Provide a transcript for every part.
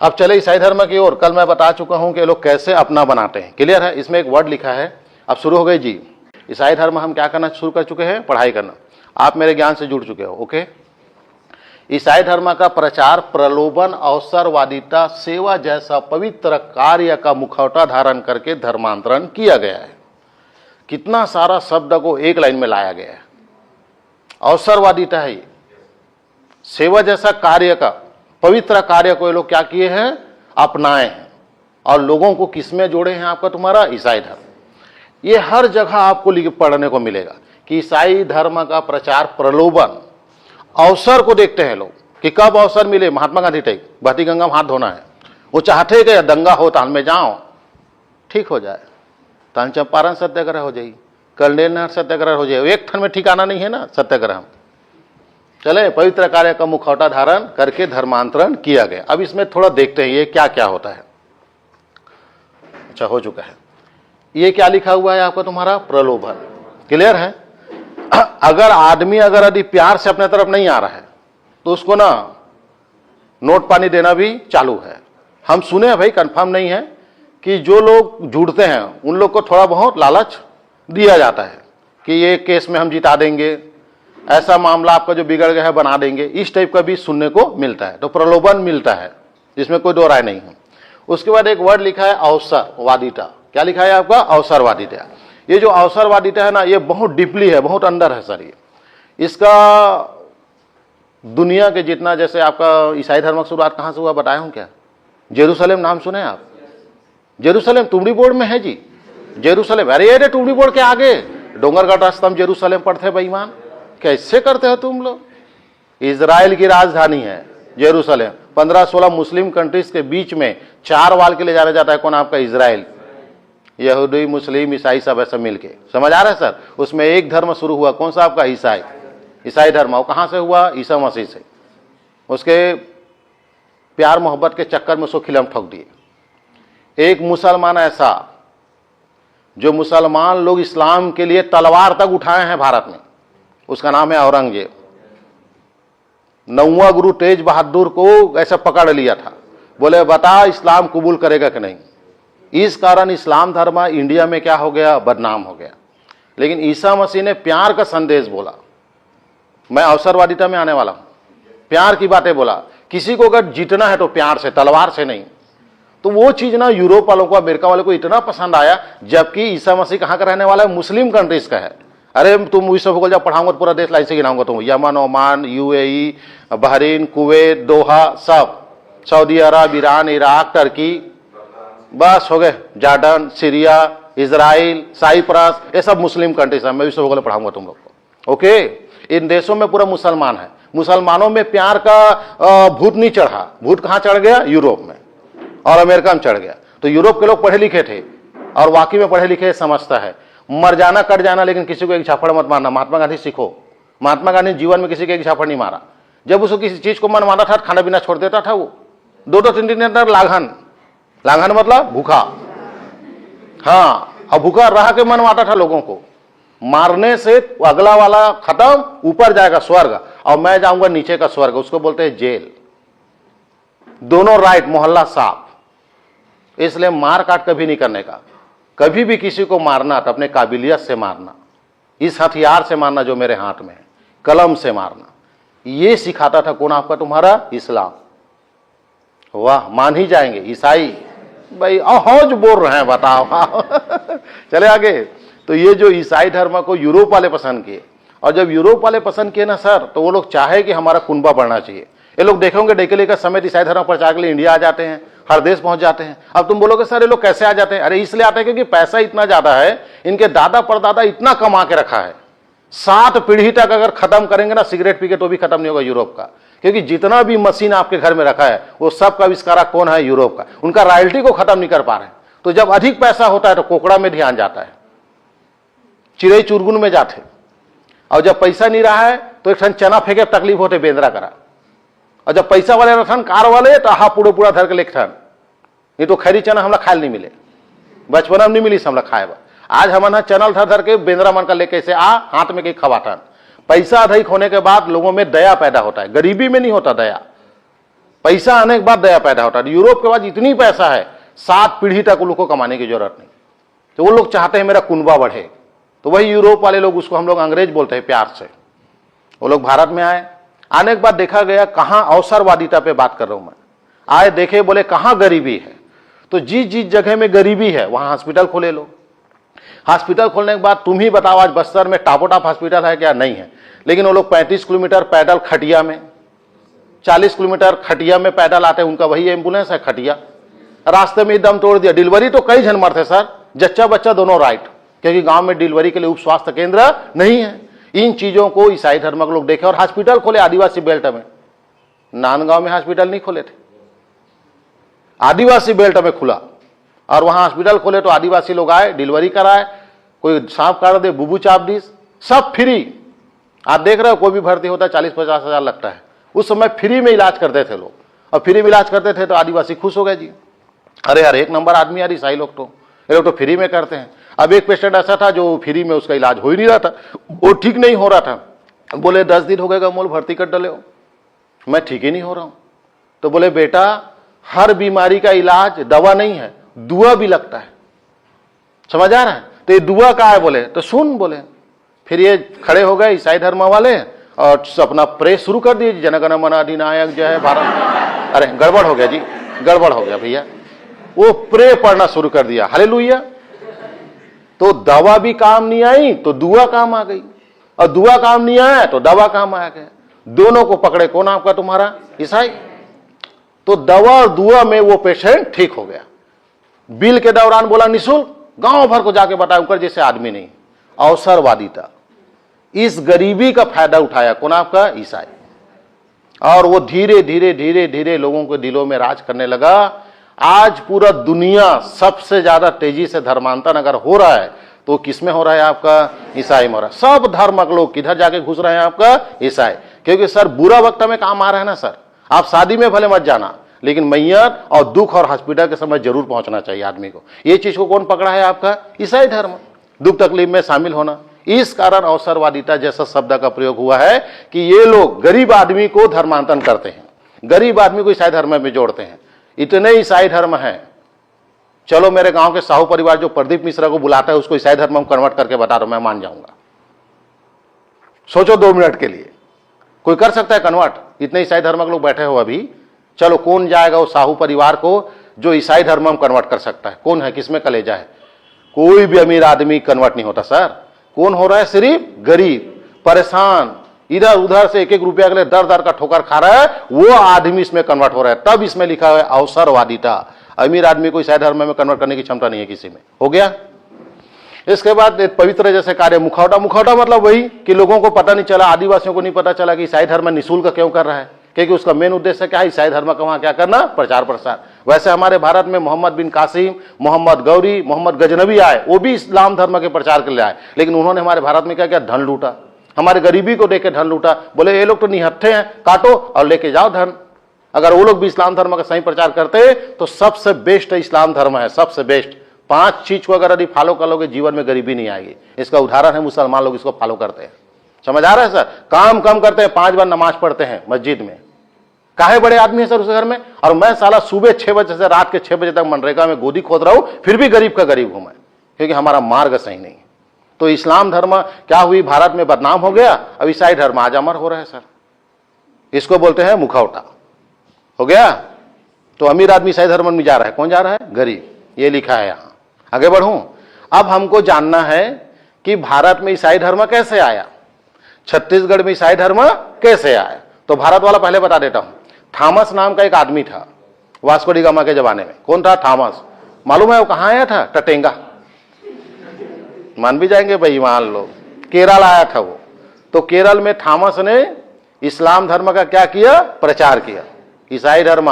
अब चले ईसाई धर्म की ओर। कल मैं बता चुका हूं कि ये लोग कैसे अपना बनाते हैं, क्लियर है। इसमें एक वर्ड लिखा है, अब शुरू हो गई जी। ईसाई धर्म हम क्या करना शुरू कर चुके हैं, पढ़ाई करना। आप मेरे ज्ञान से जुड़ चुके हो, ओके। ईसाई धर्म का प्रचार प्रलोभन, अवसरवादिता, सेवा जैसा पवित्र कार्य का मुखौटा धारण करके धर्मांतरण किया गया है। कितना सारा शब्द को एक लाइन में लाया गया है। अवसरवादिता है, सेवा जैसा कार्य का पवित्र कार्य को ये लोग क्या किए हैं, अपनाए हैं। और लोगों को किसमें जोड़े हैं, आपका तुम्हारा ईसाई धर्म। ये हर जगह आपको पढ़ने को मिलेगा कि ईसाई धर्म का प्रचार प्रलोभन, अवसर को देखते हैं लोग कि कब अवसर मिले। महात्मा गांधी टाइप बहती गंगा में हाथ धोना है, वो चाहते हैं कि दंगा हो ताल में जाओ, ठीक हो जाए, ताल चंपारण सत्याग्रह हो जाएगी, कर्नेल नहर सत्याग्रह हो जाए, एक थन में ठिकाना नहीं है ना सत्याग्रह। चले, पवित्र कार्य का मुखौटा धारण करके धर्मांतरण किया गया। अब इसमें थोड़ा देखते हैं ये क्या क्या होता है। अच्छा, हो चुका है। ये क्या लिखा हुआ है आपका तुम्हारा, प्रलोभन, क्लियर है। अगर आदमी अगर यदि प्यार से अपने तरफ नहीं आ रहा है तो उसको ना नोट पानी देना भी चालू है। हम सुने हैं भाई, कंफर्म नहीं है, कि जो लोग जुड़ते हैं उन लोग को थोड़ा बहुत लालच दिया जाता है कि ये केस में हम जिता देंगे, ऐसा मामला आपका जो बिगड़ गया है बना देंगे, इस टाइप का भी सुनने को मिलता है। तो प्रलोभन मिलता है, जिसमें कोई दो राय नहीं है। उसके बाद एक वर्ड लिखा है अवसरवादिता। क्या लिखा है आपका, अवसरवादिता। ये जो अवसरवादिता है ना, ये बहुत डीपली है, बहुत अंदर है सर। ये इसका दुनिया के जितना, जैसे आपका ईसाई धर्म की शुरुआत कहाँ से हुआ बताया हूँ क्या, जेरूसलेम नाम सुने आप। जेरूसलेम तुमड़ी बोर्ड में है जी, जेरूसलेम। अरे ये तुमड़ी बोर्ड के आगे डोंगरगढ़ रास्ता में जेरूसलेम पड़ते हैं बेईमान, कैसे करते हो तुम लोग। इजराइल की राजधानी है जेरूसलेम। 15-16 मुस्लिम कंट्रीज के बीच में 4 वाल के लिए जाना जाता है। कौन, आपका इजराइल। यहूदी, मुस्लिम, ईसाई सब ऐसा मिलके, समझ आ रहा है सर। उसमें एक धर्म शुरू हुआ, कौन सा आपका, ईसाई। ईसाई धर्म वो कहां से हुआ, ईसा मसीह से। उसके प्यार मोहब्बत के चक्कर में उसको खिलम ठोक दिए। एक मुसलमान ऐसा, जो मुसलमान लोग इस्लाम के लिए तलवार तक उठाए हैं भारत में, उसका नाम है औरंगजेब। 9वां गुरु तेज बहादुर को ऐसा पकड़ लिया था, बोले बता इस्लाम कबूल करेगा कि नहीं। इस कारण इस्लाम धर्म इंडिया में क्या हो गया, बदनाम हो गया। लेकिन ईसा मसीह ने प्यार का संदेश बोला। मैं अवसरवादिता में आने वाला हूं, प्यार की बातें बोला। किसी को अगर जीतना है तो प्यार से, तलवार से नहीं। तो वो चीज ना यूरोप वालों को, अमेरिका वालों को इतना पसंद आया, जबकि ईसा मसीह कहां का रहने वाला है, मुस्लिम कंट्रीज का है। अरे तुम विश्व भूगोल जब पढ़ाऊंगा तो पूरा देश लाइन से गिनाऊंगा तुम, Yemen, Oman, UAE, Bahrain, Kuwait, Doha, सब, Saudi Arab, Iran, Iraq, Turkey, बस हो गए, जॉर्डन, सीरिया, इजराइल, साइप्रस, ये सब मुस्लिम कंट्रीज है। मैं विश्व भूगोल पढ़ाऊंगा तुम लोग को, ओके। इन देशों में पूरा मुसलमान है। मुसलमानों में प्यार का भूत नहीं चढ़ा। भूत कहां चढ़ गया, यूरोप में और अमेरिका में चढ़ गया। तो यूरोप के लोग पढ़े लिखे थे, और वाकई में पढ़े लिखे समझता है, मर जाना कट जाना, लेकिन किसी को एक झापड़ मत मारना। महात्मा गांधी सीखो, महात्मा गांधी जीवन में किसी को एक झापड़ नहीं मारा। जब उसको किसी चीज को मन मारा था, खाना पीना छोड़ देता था वो। 2-3 दिन अंदर लाघन, लाघन मतलब भूखा, हाँ, अब भूखा रह के मन मारता था लोगों को। मारने से अगला वाला खत्म, ऊपर जाएगा स्वर्ग, और मैं जाऊंगा नीचे का स्वर्ग, उसको बोलते हैं जेल। दोनों राइट, मोहल्ला साफ। इसलिए मार काट कभी नहीं करने का। कभी भी किसी को मारना तो अपने काबिलियत से मारना, इस हथियार से मारना जो मेरे हाथ में है, कलम से मारना। ये सिखाता था कौन, आपका तुम्हारा इस्लाम। वाह, मान ही जाएंगे ईसाई भाई, हौज बोल रहे हैं, बताओ। चले आगे। तो ये जो ईसाई धर्म को यूरोप वाले पसंद किए, और जब यूरोप वाले पसंद किए ना सर, तो वो लोग चाहे कि हमारा कुनबा बढ़ना चाहिए। ये लोग देखेंगे डेकेले का समय ईसाई धर्म प्रचार के लिए इंडिया आ जाते हैं, हर देश पहुंच जाते हैं। अब तुम बोलोगे सर ये लोग कैसे आ जाते हैं, अरे इसलिए आते हैं क्योंकि पैसा इतना ज्यादा है, इनके दादा परदादा इतना कमा के रखा है। 7 पीढ़ी तक अगर खत्म करेंगे ना सिगरेट पी के तो भी खत्म नहीं होगा यूरोप का, क्योंकि जितना भी मशीन आपके घर में रखा है वो सब का आविष्कारक कौन है, यूरोप का। उनका रॉयल्टी को खत्म नहीं कर पा रहे। तो जब अधिक पैसा होता है तो कोकड़ा में ध्यान जाता है, चिड़ई चुरगुन में जाते, और जब पैसा नहीं रहा है तो एक चना फेंके तकलीफ होते, बेंद्रा करा। और जब पैसा वाले रखन कार वाले तो हा पूरा धर के लेखन, नहीं तो खैरी चना हमरा खाए नहीं मिले, बचपन में नहीं मिली हमला खाए। आज हम चनल धर धर के बेंद्रा मन का लेके से आ हाथ में कहीं खवाठन। पैसा अधिक होने के बाद लोगों में दया पैदा होता है, गरीबी में नहीं होता दया। पैसा आने के बाद दया पैदा होता है। यूरोप के बाद इतनी पैसा है 7 पीढ़ी तक उन लोग को कमाने की जरूरत नहीं, तो वो लोग चाहते हैं मेरा कुनबा बढ़े। तो वही यूरोप वाले लोग, उसको हम लोग अंग्रेज बोलते हैं प्यार से, वो लोग भारत में आए। आने के बाद देखा गया कहां अवसरवादिता पे बात कर रहा हूं मैं, आए देखे बोले कहां गरीबी है, तो जिस जिस जगह में गरीबी है वहां हॉस्पिटल खोले लो। हॉस्पिटल खोलने के बाद तुम ही बताओ आज बस्तर में टापोटाप हॉस्पिटल है क्या? नहीं है। लेकिन वो लोग 35 किलोमीटर पैदल खटिया में, 40 किलोमीटर खटिया में पैदल आते हैं, उनका वही एम्बुलेंस है खटिया। रास्ते में दम तोड़ दिया। डिलीवरी तो कई जन मरते सर, जच्चा बच्चा दोनों राइट, क्योंकि गांव में डिलीवरी के लिए उप स्वास्थ्य केंद्र नहीं है। इन चीजों को ईसाई धर्म के लोग देखे और हॉस्पिटल खोले आदिवासी बेल्ट में। नांदगांव में हॉस्पिटल नहीं खोले थे, आदिवासी बेल्ट में खुला, और वहां हॉस्पिटल खोले तो आदिवासी लोग आए, डिलीवरी कराए, कोई सांप काट दे, बुबू चाप दी, सब फ्री। आप देख रहे हो कोई भी भर्ती होता है 40-50 हजार लगता है, उस समय फ्री में इलाज करते थे लोग, और फ्री में इलाज करते थे तो आदिवासी खुश हो गए जी, अरे यार एक नंबर आदमी यार ईसाई लोग तो, ये लोग तो फ्री में करते हैं। अब एक पेशेंट ऐसा था जो फ्री में उसका इलाज हो ही नहीं रहा था, वो ठीक नहीं हो रहा था। बोले 10 दिन हो गएगा मोल भर्ती कर डले हो, मैं ठीक ही नहीं हो रहा हूं। तो बोले बेटा हर बीमारी का इलाज दवा नहीं है, दुआ भी लगता है, समझ आ रहा है? तो ये दुआ का है बोले, तो सुन बोले। फिर ये खड़े हो गए ईसाई धर्म वाले और अपना प्रे शुरू कर दिए, जनगण मन अधिनायक जय भारत। अरे गड़बड़ हो गया जी, गड़बड़ हो गया भैया, वो प्रे पढ़ना शुरू कर दिया, हालेलुया। तो दवा भी काम नहीं आई तो दुआ काम आ गई, और दुआ काम नहीं आया तो दवा काम आ गया। दोनों को पकड़े कौन? आपका तुम्हारा ईसाई। तो दवा और दुआ में वो पेशेंट ठीक हो गया। बिल के दौरान बोला निःशुल्क, गांव भर को जाके बताया, ऊपर जैसे आदमी नहीं। अवसरवादिता, इस गरीबी का फायदा उठाया कौन? आपका ईसाई। और वो धीरे धीरे धीरे धीरे लोगों के दिलों में राज करने लगा। आज पूरा दुनिया सबसे ज्यादा तेजी से धर्मांतरण अगर हो रहा है तो किसमें हो रहा है? आपका ईसाई में हो रहा है। सब धर्म के लोग किधर जाके घुस रहे हैं? आपका ईसाई। क्योंकि सर बुरा वक्त में काम आ रहा है ना सर। आप शादी में भले मत जाना, लेकिन मैयत और दुख और हॉस्पिटल के समय जरूर पहुंचना चाहिए आदमी को। ये चीज को कौन पकड़ा है? आपका ईसाई धर्म। दुख तकलीफ में शामिल होना। इस कारण अवसरवादिता जैसा शब्द का प्रयोग हुआ है कि ये लोग गरीब आदमी को धर्मांतरण करते हैं, गरीब आदमी को ईसाई धर्म में जोड़ते हैं। इतने ईसाई धर्म हैं, चलो मेरे गांव के साहू परिवार जो प्रदीप मिश्रा को बुलाता है उसको ईसाई धर्म में कन्वर्ट करके बता दो, मैं मान जाऊंगा। सोचो 2 मिनट के लिए, कोई कर सकता है कन्वर्ट? इतने ईसाई धर्म के लोग बैठे हो अभी, चलो कौन जाएगा उस साहू परिवार को जो ईसाई धर्म में कन्वर्ट कर सकता है? कौन है? किसमें कलेजा है? कोई भी अमीर आदमी कन्वर्ट नहीं होता सर। कौन हो रहा है? सिर्फ गरीब, परेशान, इधर उधर से 1-1 रुपया के लिए दर दर का ठोकर खा रहा है, वो आदमी इसमें कन्वर्ट हो रहा है। तब इसमें लिखा है अवसरवादिता। अमीर आदमी को ईसाई धर्म में कन्वर्ट करने की क्षमता नहीं है किसी में। हो गया। इसके बाद पवित्र जैसे कार्य, मुखौटा। मुखौटा मतलब वही कि लोगों को पता नहीं चला, आदिवासियों को नहीं पता चला कि ईसाई धर्म निःशुल्क क्यों कर रहा है, क्योंकि उसका मेन उद्देश्य क्या है? ईसाई धर्म का वहां क्या करना? प्रचार प्रसार। वैसे हमारे भारत में मोहम्मद बिन कासिम, मोहम्मद गौरी, मोहम्मद गजनबी आए, वो भी इस्लाम धर्म के प्रचार के लिए आए, लेकिन उन्होंने हमारे भारत में क्या किया? धन लूटा, हमारे गरीबी को देख के धन लूटा। बोले ये लोग तो निहत्थे हैं, काटो और लेके जाओ धन। अगर वो लोग भी इस्लाम धर्म का सही प्रचार करते तो सबसे बेस्ट इस्लाम धर्म है, सबसे बेस्ट। 5 चीज को अगर यदि फॉलो कर लोगे जीवन में गरीबी नहीं आएगी। इसका उदाहरण है मुसलमान लोग इसको फॉलो करते हैं। समझ आ रहा है सर? काम कम करते हैं, 5 बार नमाज पढ़ते हैं मस्जिद में। काहे बड़े आदमी है सर उस घर में? और मैं साला सुबह 6 बजे से रात के 6 बजे तक मनरेगा में गोदी खोद रहा हूं, फिर भी गरीब का गरीब हूं मैं, क्योंकि हमारा मार्ग सही नहीं। तो इस्लाम धर्म क्या हुई? भारत में बदनाम हो गया। अब ईसाई धर्म आज अमर हो रहा है सर। इसको बोलते हैं मुखौटा। हो गया। तो अमीर आदमी ईसाई धर्म में जा रहा है, कौन जा रहा है? गरीब। ये लिखा है यहां। आगे बढ़ूं। अब हमको जानना है कि भारत में ईसाई धर्म कैसे आया, छत्तीसगढ़ में ईसाई धर्म कैसे आया। तो भारत वाला पहले बता देता हूं। थॉमस नाम का एक आदमी था वास्को डी गामा के जमाने में। कौन था? थॉमस। मालूम है वो कहां आया था? टटेंगा। मान भी जाएंगे भाई, मान लो केरल आया था वो। तो केरल में थॉमस ने इस्लाम धर्म का क्या किया? प्रचार किया। ईसाई धर्म,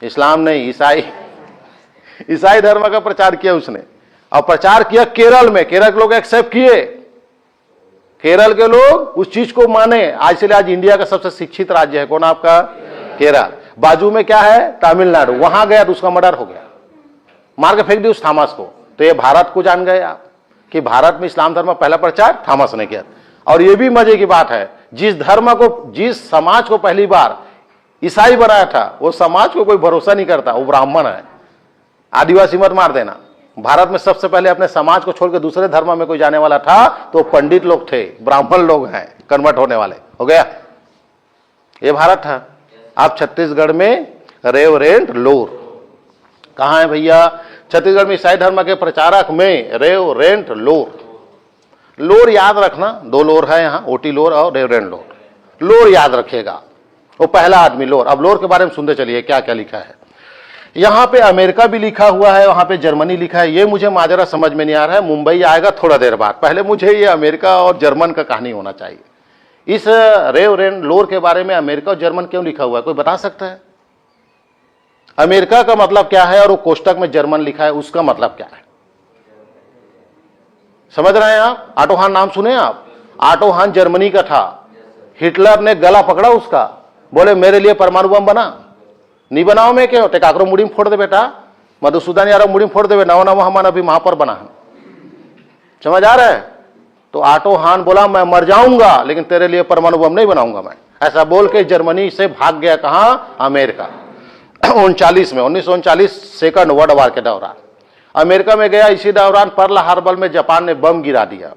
इस्लाम नहीं, ईसाई, ईसाई धर्म का प्रचार किया उसने। और प्रचार किया केरल में। केरल के लोग एक्सेप्ट किए, केरल के लोग उस चीज को माने। आज से आज इंडिया का सबसे शिक्षित राज्य है कौन? आपका केरल। बाजू में क्या है? तमिलनाडु। वहां गया तो उसका मर्डर हो गया, मार के फेंक दी उस थॉमस को। तो ये भारत को जान गए आप कि भारत में इस्लाम धर्म पहला प्रचार थॉमस ने किया। और ये भी मजे की बात है, जिस धर्म को, जिस समाज को पहली बार ईसाई बनाया था, वो समाज को कोई भरोसा नहीं करता, वो ब्राह्मण है। आदिवासी मत मार देना। भारत में सबसे पहले अपने समाज को छोड़ के दूसरे धर्म में कोई जाने वाला था तो पंडित लोग थे, ब्राह्मण लोग हैं कन्वर्ट होने वाले। हो गया, ये भारत था। आप छत्तीसगढ़ में रेवरेंड लोर कहां है भैया? छत्तीसगढ़ में ईसाई धर्म के प्रचारक में रेवरेंड लोर। लोर याद रखना, दो लोर है यहां, ओटी लोर और रेवरेंड लोर। लोर याद रखिएगा, वो पहला आदमी लोर। अब लोर के बारे में सुनते चलिए क्या क्या लिखा है। यहां पे अमेरिका भी लिखा हुआ है, वहां पे जर्मनी लिखा है। ये मुझे माजरा समझ में नहीं आ रहा है, मुंबई आएगा थोड़ा देर बाद। पहले मुझे ये अमेरिका और जर्मन का कहानी होना चाहिए। इस रेवरेंड लोर के बारे में अमेरिका और जर्मन क्यों लिखा हुआ है, कोई बता सकता है? अमेरिका का मतलब क्या है और वो कोष्टक में जर्मन लिखा है, उसका मतलब क्या है? समझ रहे हैं आप? ऑटो हान नाम सुने आप? ऑटो हान जर्मनी का था। हिटलर ने गला पकड़ा उसका, बोले मेरे लिए परमाणु बम बना। नहीं बनाओ मैं क्या टेकाकरो मुड़ी में फोड़ दे बेटा, मधुसूदन यादव मुड़ी में फोड़ दे नवा नवा हमारा अभी महापौर बना है। समझ आ रहा है? तो ऑटो हान बोला मैं मर जाऊंगा लेकिन तेरे लिए परमाणु बम नहीं बनाऊंगा मैं। ऐसा बोल के जर्मनी से भाग गया कहां? अमेरिका। 1939 में, 1939 सेकंड वर्ल्ड वॉर के दौरान अमेरिका में गया। इसी दौरान पर्ल हार्बर में जापान ने बम गिरा दिया।